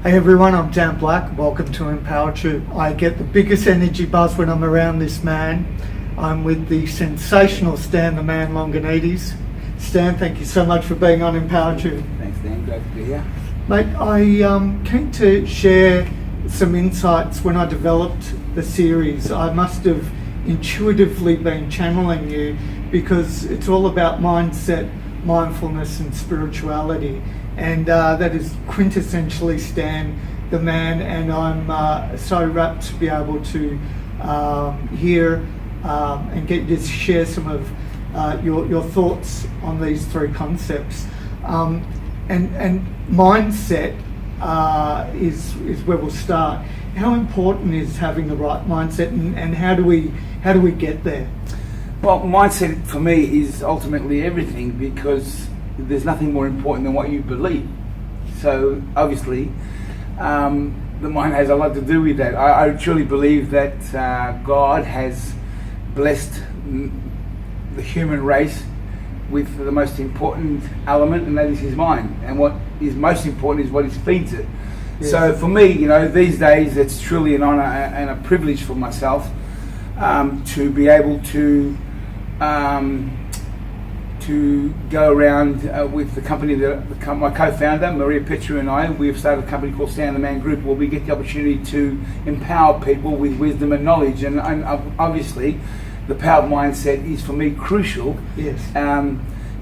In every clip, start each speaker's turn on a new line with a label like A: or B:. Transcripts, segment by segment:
A: Hey everyone, I'm Dan Black. Welcome to Mpowertube. I get the biggest energy buzz when I'm around this man. I'm with the sensational Stan the Man Longinidis. Stan, thank you so much for being on Mpowertube.
B: Thanks, Dan. Great to be here.
A: Mate, I came to share some insights when I developed the series. I must have intuitively been channeling you because it's all about mindset, mindfulness and spirituality. And that is quintessentially Stan the Man, and I'm so rapt to be able to hear and get you to share some of your thoughts on these three concepts. And mindset is where we'll start. How important is having the right mindset, and how do we get there?
B: Well, mindset for me is ultimately everything, because there's nothing more important than what you believe. So obviously, the mind has a lot to do with that. I truly believe that God has blessed the human race with the most important element, and that is his mind. And what is most important is what he feeds it. Yes. So for me, these days, it's truly an honor and a privilege for myself to be able to go around with the company that my co-founder Maria Petru and I. We've started a company called Stan the Man Group, where we get the opportunity to empower people with wisdom and knowledge. And obviously, the power of mindset is for me crucial.
A: Yes.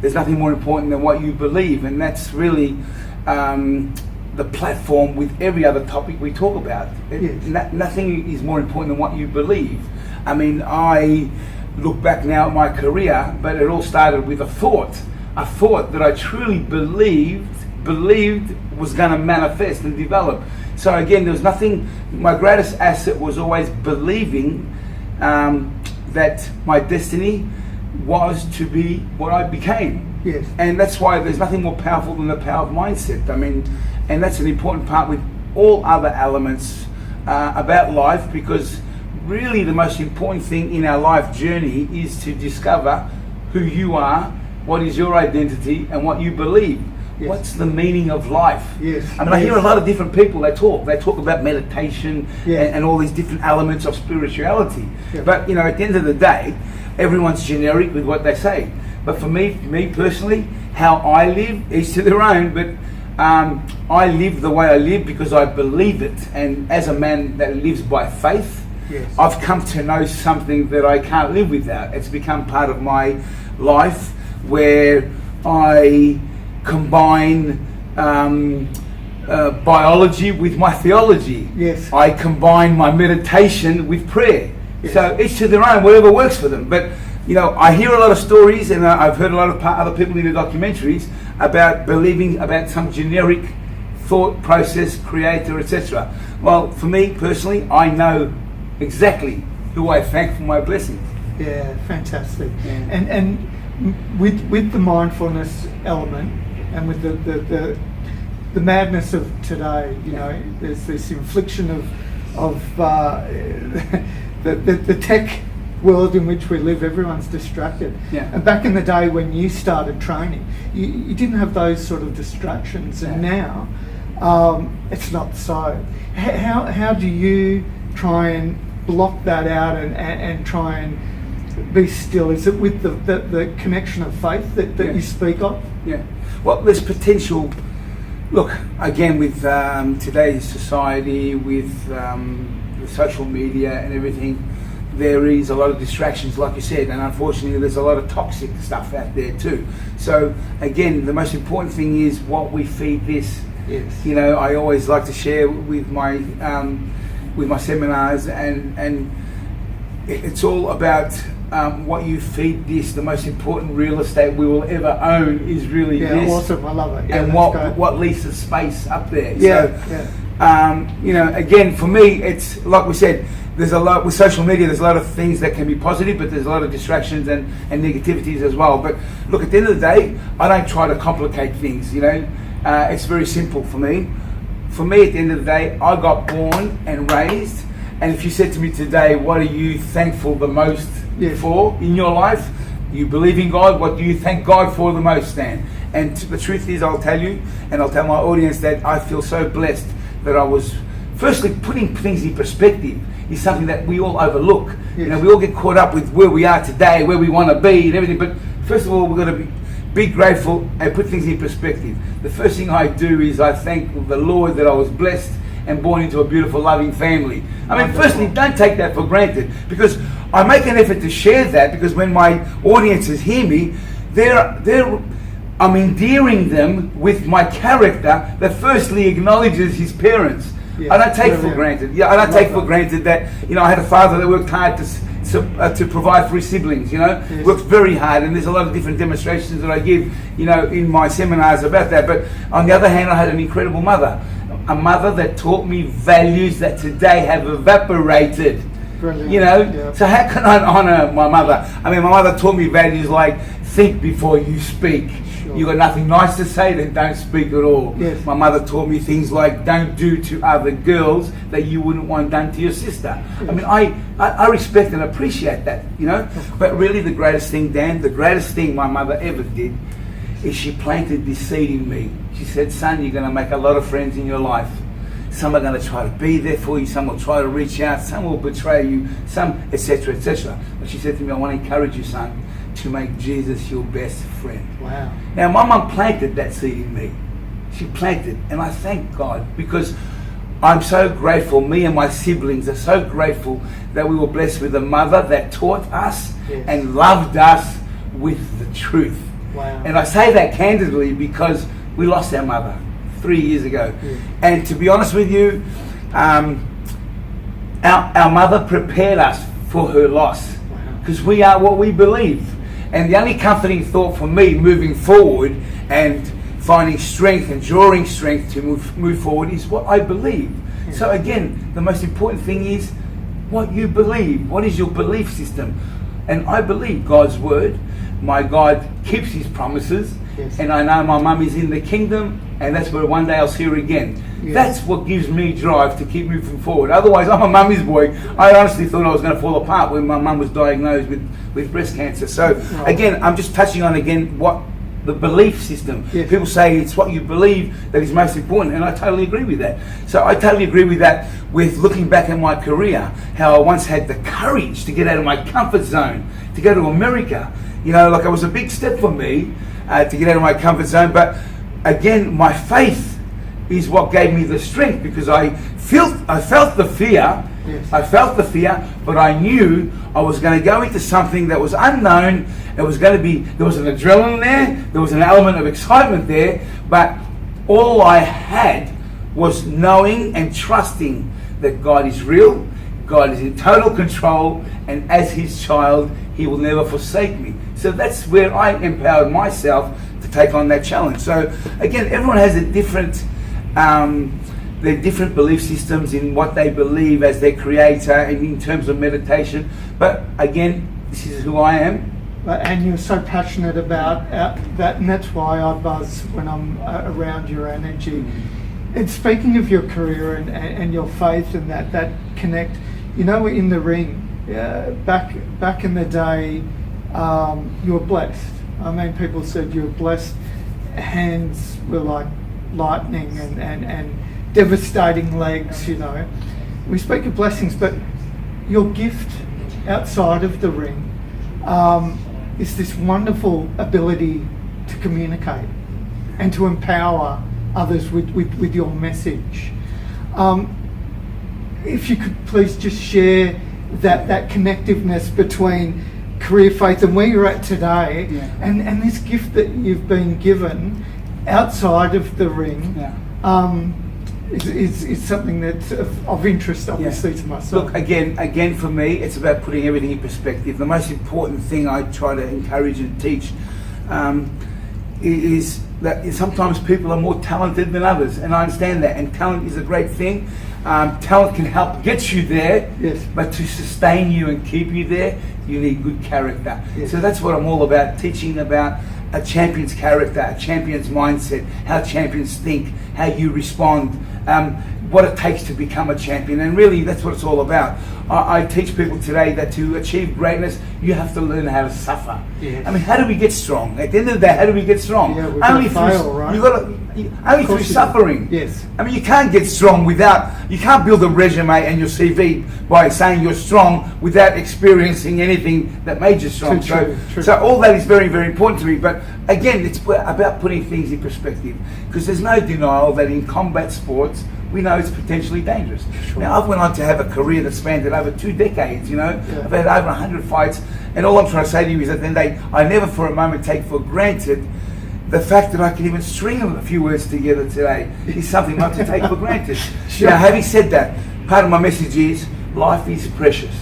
B: There's nothing more important than what you believe, and that's really the platform with every other topic we talk about.
A: Yes.
B: Nothing is more important than what you believe. I mean, I look back now at my career, but it all started with a thought that I truly believed was going to manifest and develop. So again, there was nothing. My greatest asset was always believing that my destiny was to be what I became.
A: Yes.
B: And that's why there's nothing more powerful than the power of mindset. I mean, and that's an important part with all other elements about life, because really the most important thing in our life journey is to discover who you are, what is your identity, and what you believe.
A: Yes.
B: What's the meaning of life?
A: Yes.
B: I mean, I hear a lot of different people, they talk about meditation.
A: Yes.
B: and all these different elements of spirituality.
A: Yes.
B: But at the end of the day, everyone's generic with what they say. But for me personally, how I live, each to their own, but I live the way I live because I believe it. And as a man that lives by faith,
A: yes,
B: I've come to know something that I can't live without. It's become part of my life, where I combine biology with my theology.
A: Yes.
B: I combine my meditation with prayer.
A: Yes.
B: So each to their own, whatever works for them. But I hear a lot of stories, and I've heard a lot of other people in the documentaries about believing about some generic thought process, creator, etc. Well, for me personally, I know exactly who I thank for my blessings.
A: Yeah, fantastic.
B: Yeah.
A: And with the mindfulness element, and with the madness of today, there's this infliction of the tech world in which we live. Everyone's distracted.
B: Yeah.
A: And back in the day when you started training, you didn't have those sort of distractions, and now it's not so. How do you try and block that out and try and be still? Is it with the connection of faith that
B: Yeah.
A: you speak of?
B: Yeah. Well, there's potential. Look, again, with today's society, with the social media and everything, there is a lot of distractions, like you said, and unfortunately there's a lot of toxic stuff out there too. So again, the most important thing is what we feed this.
A: Yes.
B: I always like to share with my seminars, and it's all about what you feed this. The most important real estate we will ever own is really this.
A: Awesome. I love it. Yeah,
B: and what leaves the space up there.
A: Yeah.
B: So, again, for me, it's like we said, there's a lot with social media. There's a lot of things that can be positive, but there's a lot of distractions and negativities as well. But look, at the end of the day, I don't try to complicate things. It's very simple for me. For me, at the end of the day, I got born and raised. And if you said to me today, what are you thankful the most for in your life? You believe in God. What do you thank God for the most, Stan? And the truth is, I'll tell you, and I'll tell my audience, that I feel so blessed that I was, firstly, putting things in perspective is something that we all overlook.
A: Yes.
B: You know, we all get caught up with where we are today, where we want to be and everything, but first of all, we've got to be grateful and put things in perspective. The first thing I do is I thank the Lord that I was blessed and born into a beautiful, loving family. I mean, firstly, don't take that for granted, because I make an effort to share that, because when my audiences hear me, I'm endearing them with my character that firstly acknowledges his parents.
A: Yeah,
B: I don't take for granted. Yeah, I don't take for granted that, you know, I had a father that worked hard to provide for his siblings, you know,
A: Yes.
B: worked very hard, and there's a lot of different demonstrations that I give, you know, in my seminars about that. But on the other hand, I had an incredible mother, a mother that taught me values that today have evaporated.
A: Brilliant.
B: You know,
A: Yeah.
B: so how can I honor my mother? I mean, my mother taught me values like think before you speak.
A: Sure.
B: You got nothing nice to say, then don't speak at all.
A: Yes.
B: My mother taught me things like don't do to other girls that you wouldn't want done to your sister.
A: Yes.
B: I mean, I respect and appreciate that, you know. But really, the greatest thing, Dan, the greatest thing my mother ever did is she planted this seed in me. She said, son, you're going to make a lot of friends in your life. Some are going to try to be there for you, some will try to reach out, some will betray you, some, etc., etc. But she said to me, I want to encourage you, son, to make Jesus your best friend.
A: Wow.
B: Now, my mum planted that seed in me. She planted, and I thank God, because I'm so grateful, me and my siblings are so grateful that we were blessed with a mother that taught us
A: Yes.
B: and loved us with the truth.
A: Wow.
B: And I say that candidly because we lost our mother 3 years ago.
A: Yeah.
B: And to be honest with you, our mother prepared us for her loss, because we are what we believe. And the only comforting thought for me moving forward and finding strength and drawing strength to move forward is what I believe.
A: Yeah.
B: So again, the most important thing is what you believe. What is your belief system? And I believe God's word. My God keeps his promises.
A: Yes.
B: And I know my mum is in the kingdom, and that's where one day I'll see her again.
A: Yes.
B: That's what gives me drive to keep moving forward. Otherwise, I'm a mummy's boy. I honestly thought I was going to fall apart when my mum was diagnosed with breast cancer. So again, I'm just touching on again what the belief system.
A: Yes.
B: People say it's what you believe that is most important, and I totally agree with that. So I totally agree with that with looking back at my career, how I once had the courage to get out of my comfort zone, to go to America. You know, like it was a big step for me to get out of my comfort zone. But again, my faith is what gave me the strength, because I felt the fear.
A: Yes.
B: I felt the fear, but I knew I was going to go into something that was unknown. It was going to be, there was an adrenaline there was an element of excitement there, but all I had was knowing and trusting that God is real, God is in total control, and as his child, he will never forsake me. So that's where I empowered myself to take on that challenge. So again, everyone has a different their different belief systems in what they believe as their creator and in terms of meditation. But again, this is who I am.
A: And you're so passionate about that, and that's why I buzz when I'm around your energy. And speaking of your career and your faith and that connect, you know, in the ring, back in the day, you were blessed. I mean, people said you were blessed. Hands were like lightning and devastating legs, you know. We speak of blessings, but your gift outside of the ring is this wonderful ability to communicate and to empower others with your message. If you could please just share that connectiveness between career, faith, and where you're at today, and this gift that you've been given outside of the ring. Is something that's of interest, obviously, to myself.
B: Look, again, for me, it's about putting everything in perspective. The most important thing I try to encourage and teach is that sometimes people are more talented than others, and I understand that. And talent is a great thing. Talent can help get you there,
A: yes.
B: But to sustain you and keep you there, you need good character.
A: Yes.
B: So that's what I'm all about, teaching about a champion's character, a champion's mindset, how champions think, how you respond. what it takes to become a champion, and really that's what it's all about. I teach people today that to achieve greatness, you have to learn how to suffer.
A: Yes.
B: I mean, how do we get strong? At the end of the day, how do we get strong?
A: Yeah, we've got to fail, right?
B: Only through suffering.
A: Yes.
B: I mean, you can't get strong you can't build a resume and your CV by saying you're strong without experiencing anything that made you strong.
A: True.
B: So all that is very, very important to me. But again, it's about putting things in perspective, because there's no denial that in combat sports, we know it's potentially dangerous.
A: Sure.
B: Now, I've went on to have a career that spanned over 2 decades, you know.
A: Yeah.
B: I've had over 100 fights, and all I'm trying to say to you is that then I never for a moment take for granted the fact that I can even string a few words together today is something not to take for granted.
A: Sure.
B: Now, having said that, part of my message is life is precious.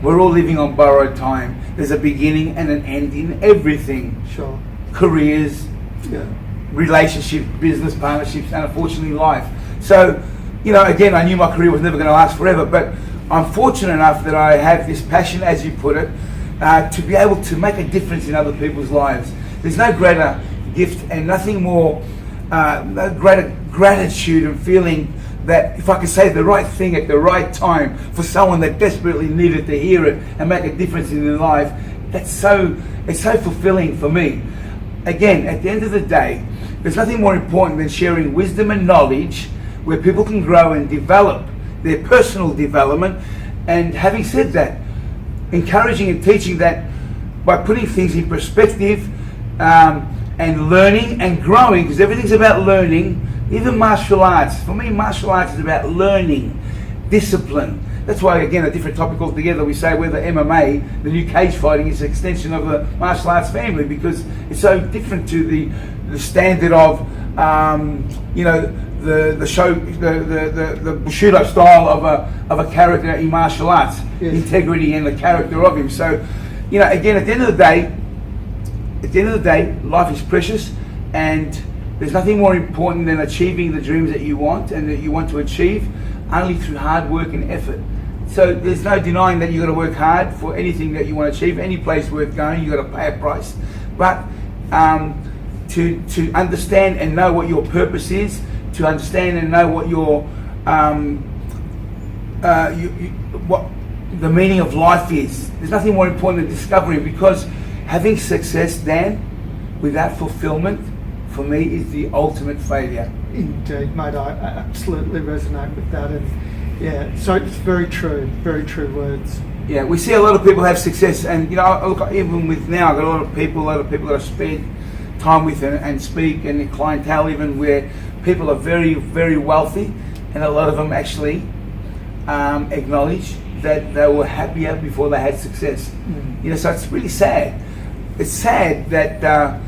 B: We're all living on borrowed time. There's a beginning and an end in everything.
A: Sure.
B: Careers,
A: Yeah.
B: relationships, business partnerships, and unfortunately life. So, you know, again, I knew my career was never going to last forever, but I'm fortunate enough that I have this passion, as you put it, to be able to make a difference in other people's lives. There's no greater gift and nothing more, no greater gratitude and feeling that if I could say the right thing at the right time for someone that desperately needed to hear it and make a difference in their life, it's so fulfilling for me. Again, at the end of the day, there's nothing more important than sharing wisdom and knowledge where people can grow and develop their personal development. And having said that, encouraging and teaching that by putting things in perspective and learning and growing, because everything's about learning, even martial arts. For me, martial arts is about learning, discipline. That's why, again, a different topic altogether, we say whether MMA, the new cage fighting, is an extension of the martial arts family, because it's so different to the standard of, you know, the Bushido style of a character in martial arts,
A: yes.
B: integrity and the character of him. So, you know, again, at the end of the day, life is precious, and there's nothing more important than achieving the dreams that you want and that you want to achieve only through hard work and effort. So there's no denying that you've got to work hard for anything that you want to achieve. Any place worth going, you've got to pay a price. But to understand and know what your purpose is, to understand and know what your what the meaning of life is. There's nothing more important than discovering, because having success, Dan, without fulfillment, for me, is the ultimate failure.
A: Indeed, mate, I absolutely resonate with that, and yeah, so it's very true words.
B: Yeah, we see a lot of people have success, and you know, look, even with now, I've got a lot of people that I spend time with and speak, and the clientele even where people are very, very wealthy, and a lot of them actually acknowledge that they were happier before they had success. You know, so it's really sad. It's sad that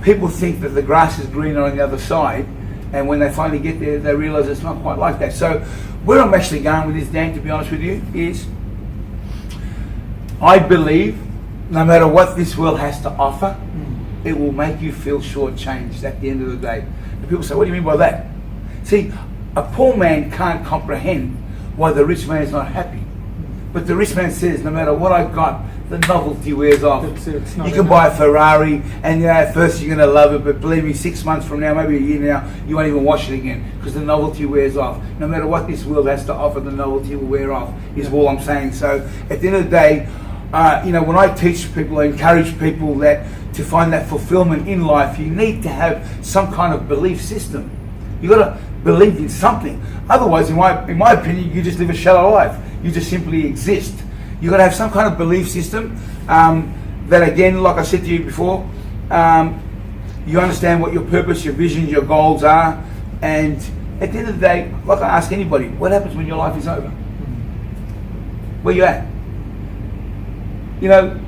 B: people think that the grass is greener on the other side, and when they finally get there, they realise it's not quite like that. So where I'm actually going with this, Dan, to be honest with you, is I believe no matter what this world has to offer, it will make you feel shortchanged at the end of the day. And people say, what do you mean by that? See, a poor man can't comprehend why the rich man is not happy. But the rich man says, no matter what I've got, the novelty wears off.
A: It's not
B: you can buy a Ferrari, and you know, at first you're going to love it, but believe me, 6 months from now, maybe a year now, you won't even wash it again, because the novelty wears off. No matter what this world has to offer, the novelty will wear off, is all I'm saying. So at the end of the day, you know, when I teach people, I encourage people that to find that fulfillment in life, you need to have some kind of belief system. You've got to believe in something. Otherwise, in my opinion, you just live a shallow life. You just simply exist. You've got to have some kind of belief system that, again, like I said to you before, you understand what your purpose, your vision, your goals are, and at the end of the day, like I ask anybody, what happens when your life is over? Where you at? You know,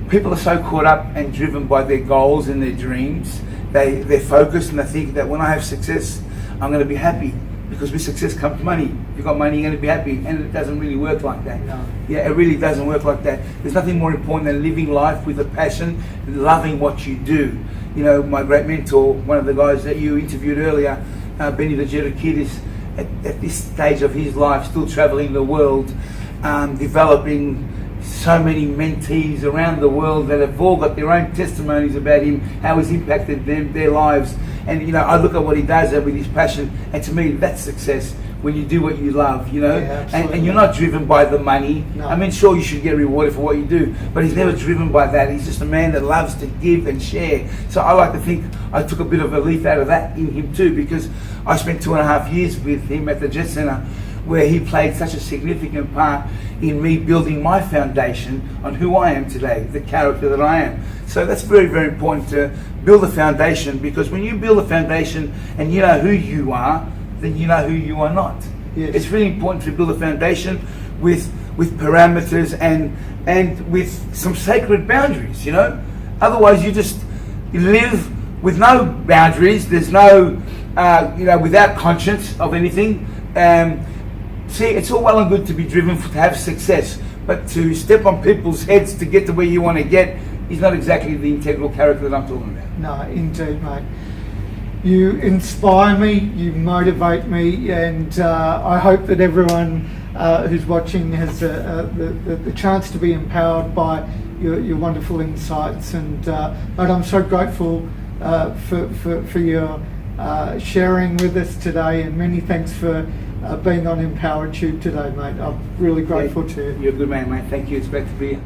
B: people are so caught up and driven by their goals and their dreams. They're focused, and they think that when I have success, I'm going to be happy. Because with success comes money. If you've got money, you're going to be happy. And it doesn't really work like that.
A: No.
B: Yeah, it really doesn't work like that. There's nothing more important than living life with a passion and loving what you do. You know, my great mentor, one of the guys that you interviewed earlier, Benny the Longinidis, at this stage of his life, still traveling the world, developing so many mentees around the world that have all got their own testimonies about him, how he's impacted their lives. And you know, I look at what he does with his passion, and to me, that's success. When you do what you love, you know,
A: Yeah,
B: and you're not driven by the money.
A: No.
B: I mean, sure, you should get rewarded for what you do, but he's never driven by that. He's just a man that loves to give and share. So I like to think I took a bit of a leaf out of that in him too, because I spent 2.5 years with him at the Jet Centre, where he played such a significant part in me building my foundation on who I am today, the character that I am. So that's very, very important to build a foundation, because when you build a foundation and you know who you are, then you know who you are not.
A: Yes.
B: It's really important to build a foundation with parameters and with some sacred boundaries, you know. Otherwise you live with no boundaries. There's no, without conscience of anything. See, it's all well and good to be driven to have success, but to step on people's heads to get to where you want to get is not exactly the integral character that I'm talking about.
A: No, indeed, mate. You inspire me, you motivate me, and I hope that everyone who's watching has the chance to be empowered by your wonderful insights. And mate, I'm so grateful for your sharing with us today, and many thanks for being on Mpowertube today, mate. I'm really grateful to you.
B: You're a good man, mate. Thank you. It's great to be here.